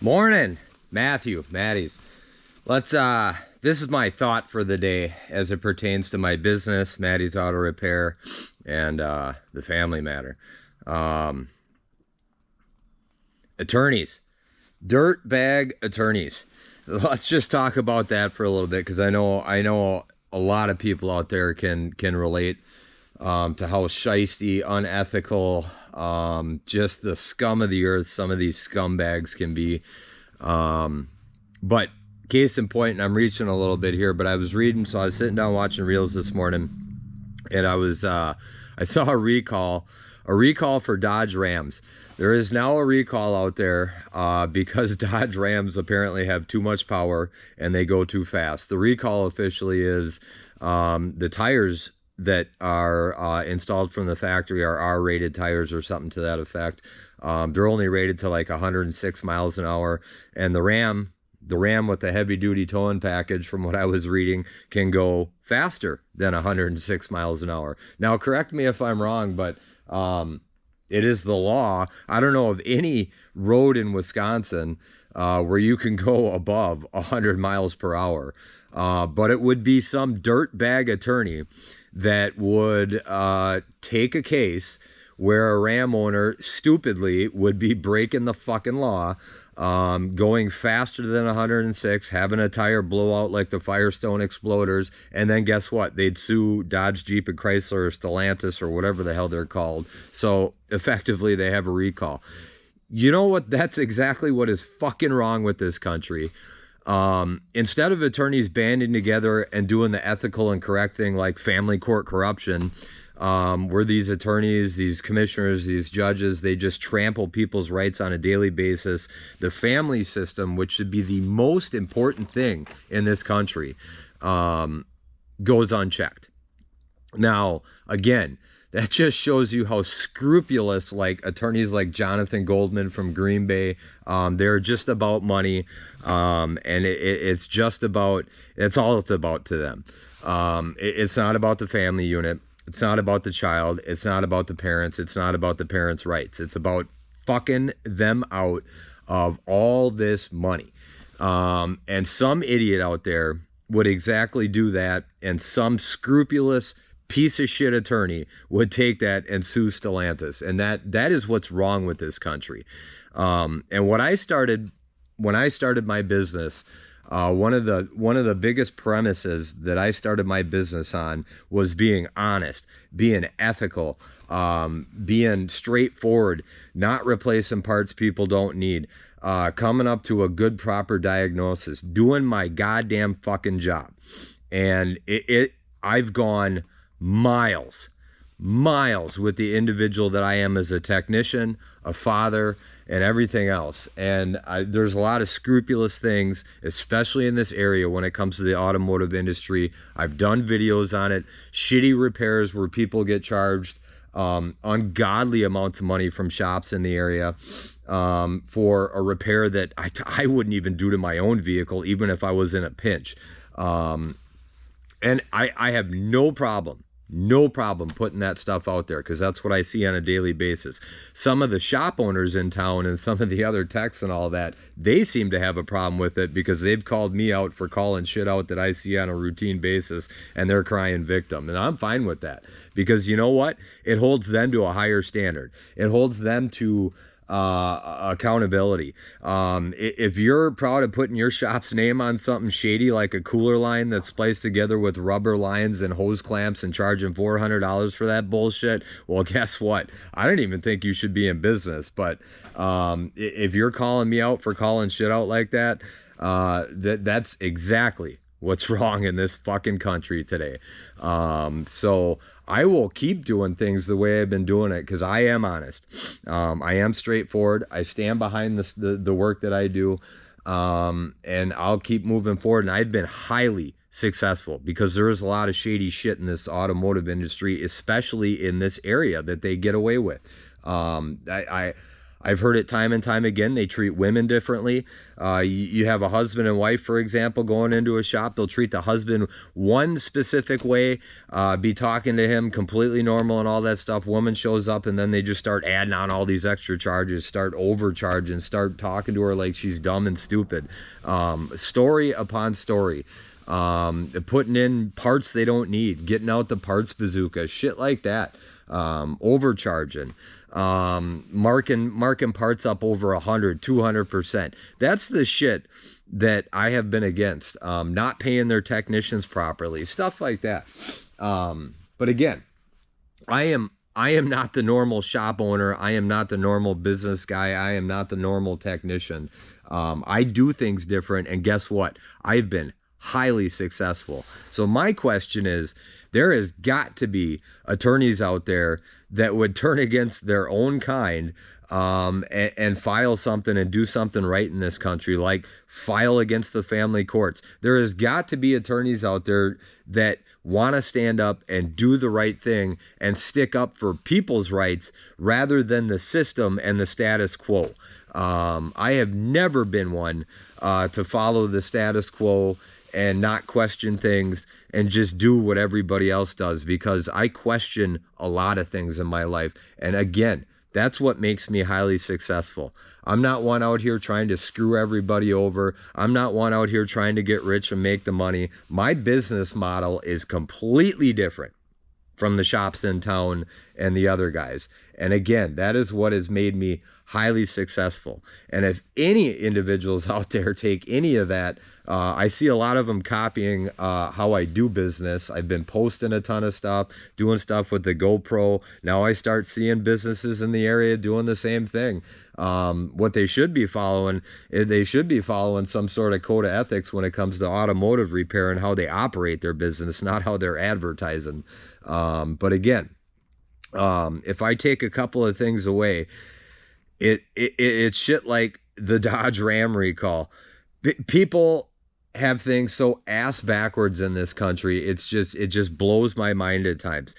Morning, Maddie's. This is my thought for the day as it pertains to my business, Maddie's Auto Repair, and the family matter. Um, Attorneys, dirt bag attorneys. Let's just talk about that for a little bit because I know a lot of people out there can relate to how shisty, unethical, just the scum of the earth some of these scumbags can be. But case in point, and I'm reaching a little bit here, but I was reading, so I was sitting down watching reels this morning, and I saw a recall for Dodge Rams. There is now a recall out there because Dodge Rams apparently have too much power and they go too fast. The recall officially is the tires that are installed from the factory are R-rated tires or something to that effect. They're only rated to like 106 miles an hour, and the Ram with the heavy duty towing package, from what I was reading, can go faster than 106 miles an hour. Now, correct me if I'm wrong, but it is the law. I don't know of any road in Wisconsin where you can go above 100 miles per hour. But it would be some dirtbag attorney that would take a case where a Ram owner stupidly would be breaking the fucking law, going faster than 106, having a tire blow out like the Firestone Exploders, and then guess what? They'd sue Dodge, Jeep, and Chrysler, or Stellantis, or whatever the hell they're called. So effectively, they have a recall. You know what? That's exactly what is fucking wrong with this country. Instead of attorneys banding together and doing the ethical and correct thing like family court corruption, where these attorneys, these commissioners, these judges, they just trample people's rights on a daily basis. The family system, which should be the most important thing in this country, goes unchecked. Now, again, that just shows you how scrupulous, like, attorneys like Jonathan Goldman from Green Bay, they're just about money, and it's just about, that's all it's about to them. It's not about the family unit. It's not about the child. It's not about the parents. It's not about the parents' rights. It's about fucking them out of all this money. And some idiot out there would exactly do that, and some scrupulous piece of shit attorney would take that and sue Stellantis. And that is what's wrong with this country. And when I started my business, one of the biggest premises that I started my business on was being honest, being ethical, being straightforward, not replacing parts people don't need, coming up to a good, proper diagnosis, doing my goddamn fucking job. And I've gone miles with the individual that I am as a technician, a father, and everything else. And there's a lot of scrupulous things, especially in this area when it comes to the automotive industry. I've done videos on it, shitty repairs where people get charged ungodly amounts of money from shops in the area for a repair that I wouldn't even do to my own vehicle, even if I was in a pinch. And I have no problem putting that stuff out there because that's what I see on a daily basis. Some of the shop owners in town and some of the other techs and all that, they seem to have a problem with it because they've called me out for calling shit out that I see on a routine basis, and they're crying victim. And I'm fine with that because you know what? It holds them to a higher standard. It holds them to accountability. If you're proud of putting your shop's name on something shady like a cooler line that's spliced together with rubber lines and hose clamps and charging $400 for that bullshit, well, guess what? I don't even think you should be in business. But if you're calling me out for calling shit out like that, that's exactly what's wrong in this fucking country today. So I will keep doing things the way I've been doing it because I am honest. I am straightforward. I stand behind the work that I do, and I'll keep moving forward. And I've been highly successful because there is a lot of shady shit in this automotive industry, especially in this area that they get away with. I I've heard it time and time again. They treat women differently. You have a husband and wife, for example, going into a shop. They'll treat the husband one specific way, be talking to him completely normal and all that stuff. Woman shows up and then they just start adding on all these extra charges, start overcharging, start talking to her like she's dumb and stupid. Story upon story. Putting in parts they don't need, getting out the parts bazooka, shit like that. Overcharging, marking parts up over 100, 200%. That's the shit that I have been against. Not paying their technicians properly, stuff like that. But again, I am not the normal shop owner. I am not the normal business guy. I am not the normal technician. I do things different, and guess what? I've been highly successful. So my question is, there has got to be attorneys out there that would turn against their own kind, and file something and do something right in this country, like file against the family courts. There has got to be attorneys out there that want to stand up and do the right thing and stick up for people's rights rather than the system and the status quo. I have never been one to follow the status quo and not question things and just do what everybody else does, because I question a lot of things in my life. And again, that's what makes me highly successful. I'm not one out here trying to screw everybody over. I'm not one out here trying to get rich and make the money. My business model is completely different from the shops in town and the other guys. And again, that is what has made me highly successful. And if any individuals out there take any of that, I see a lot of them copying how I do business. I've been posting a ton of stuff, doing stuff with the GoPro. Now I start seeing businesses in the area doing the same thing. What they should be following, they should be following some sort of code of ethics when it comes to automotive repair and how they operate their business, not how they're advertising. But again, if I take a couple of things away, it's shit like the Dodge Ram recall. People have things so ass backwards in this country. It just blows my mind at times.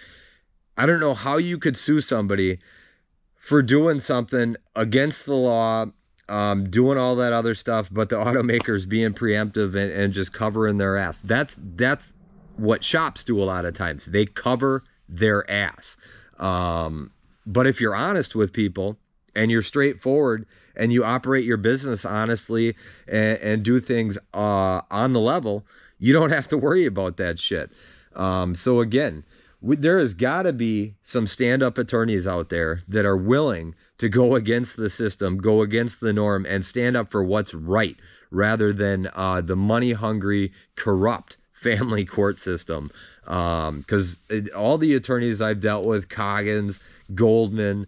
I don't know how you could sue somebody for doing something against the law, doing all that other stuff, but the automakers being preemptive and just covering their ass. That's what shops do a lot of times. They cover their ass. But if you're honest with people and you're straightforward and you operate your business honestly and do things on the level, you don't have to worry about that shit. So again, there has got to be some stand-up attorneys out there that are willing to go against the system, go against the norm, and stand up for what's right, rather than the money-hungry, corrupt family court system. Because all the attorneys I've dealt with, Coggins, Goldman,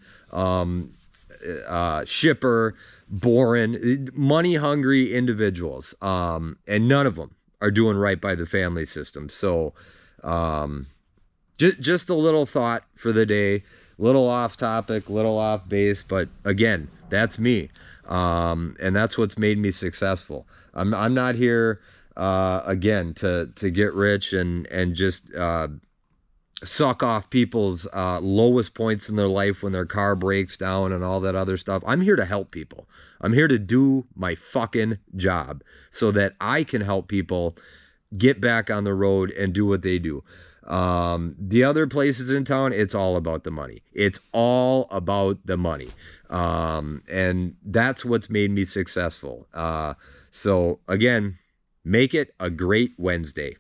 Shipper, Boren, money-hungry individuals, and none of them are doing right by the family system. So just a little thought for the day, little off topic, little off base, but again, that's me, and that's what's made me successful. I'm not here again to get rich and just suck off people's lowest points in their life when their car breaks down and all that other stuff. I'm here to help people. I'm here to do my fucking job so that I can help people get back on the road and do what they do. The other places in town, it's all about the money. It's all about the money. And that's what's made me successful. So again, make it a great Wednesday.